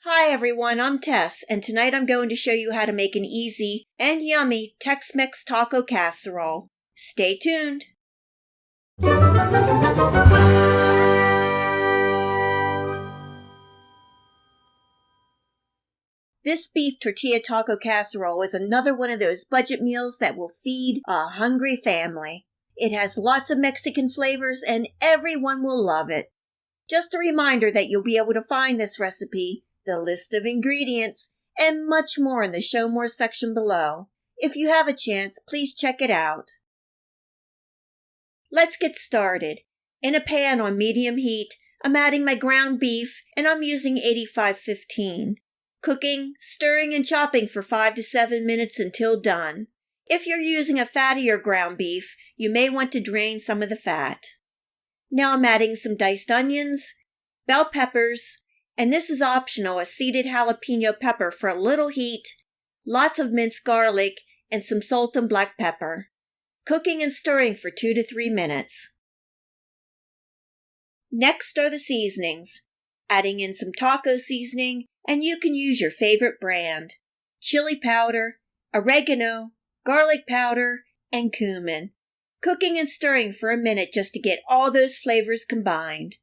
Hi everyone, I'm Tess, and tonight I'm going to show you how to make an easy and yummy Tex Mex taco casserole. Stay tuned! This beef tortilla taco casserole is another one of those budget meals that will feed a hungry family. It has lots of Mexican flavors and everyone will love it. Just a reminder that you'll be able to find this recipe, the list of ingredients, and much more in the Show More section below. If you have a chance, please check it out. Let's get started. In a pan on medium heat, I'm adding my ground beef and I'm using 85-15. Cooking, stirring, and chopping for 5 to 7 minutes until done. If you're using a fattier ground beef, you may want to drain some of the fat. Now I'm adding some diced onions, bell peppers, and this is optional, a seeded jalapeno pepper for a little heat, lots of minced garlic, and some salt and black pepper. Cooking and stirring for 2 to 3 minutes. Next are the seasonings. Adding in some taco seasoning, and you can use your favorite brand. Chili powder, oregano, garlic powder, and cumin. Cooking and stirring for a minute just to get all those flavors combined.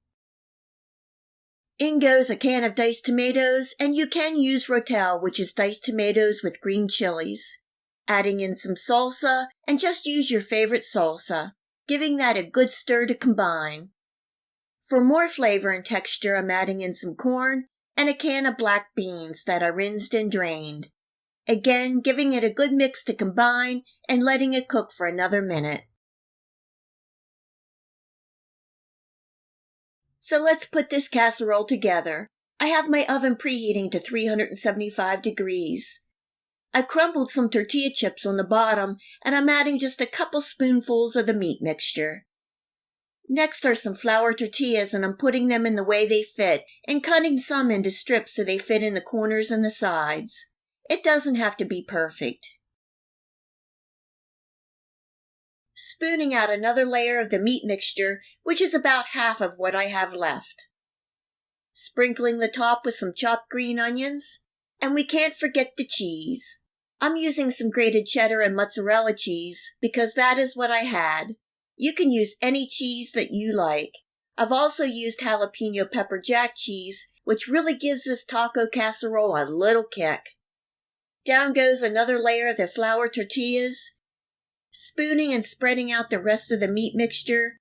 In goes a can of diced tomatoes, and you can use rotel, which is diced tomatoes with green chilies. Adding in some salsa, and just use your favorite salsa, giving that a good stir to combine. For more flavor and texture, I'm adding in some corn and a can of black beans that are rinsed and drained. Again, giving it a good mix to combine and letting it cook for another minute. So let's put this casserole together. I have my oven preheating to 375 degrees. I crumbled some tortilla chips on the bottom, and I'm adding just a couple spoonfuls of the meat mixture. Next are some flour tortillas, and I'm putting them in the way they fit and cutting some into strips so they fit in the corners and the sides. It doesn't have to be perfect. Spooning out another layer of the meat mixture, which is about half of what I have left. Sprinkling the top with some chopped green onions, and we can't forget the cheese. I'm using some grated cheddar and mozzarella cheese because that is what I had. You can use any cheese that you like. I've also used jalapeno pepper jack cheese, which really gives this taco casserole a little kick. Down goes another layer of the flour tortillas, spooning and spreading out the rest of the meat mixture.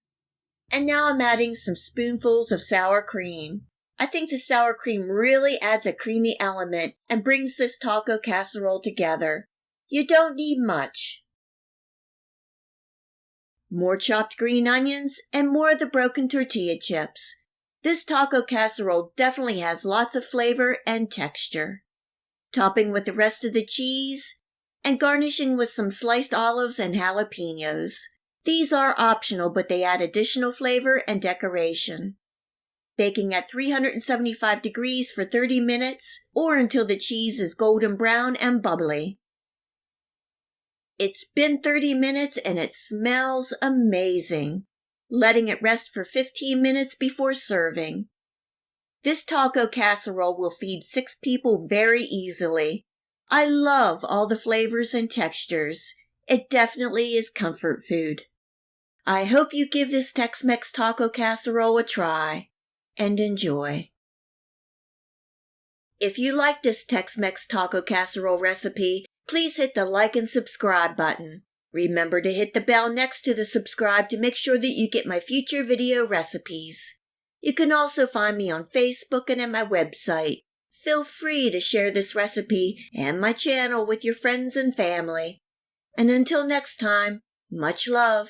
And now I'm adding some spoonfuls of sour cream. I think the sour cream really adds a creamy element and brings this taco casserole together. You don't need much. More chopped green onions and more of the broken tortilla chips. This taco casserole definitely has lots of flavor and texture. Topping with the rest of the cheese and garnishing with some sliced olives and jalapenos. These are optional, but they add additional flavor and decoration. Baking at 375 degrees for 30 minutes or until the cheese is golden brown and bubbly. It's been 30 minutes and it smells amazing. Letting it rest for 15 minutes before serving. This taco casserole will feed 6 people very easily. I love all the flavors and textures. It definitely is comfort food. I hope you give this Tex Mex taco casserole a try and enjoy. If you like this Tex Mex taco casserole recipe, please hit the like and subscribe button. Remember to hit the bell next to the subscribe to make sure that you get my future video recipes. You can also find me on Facebook and at my website. Feel free to share this recipe and my channel with your friends and family. And until next time, much love.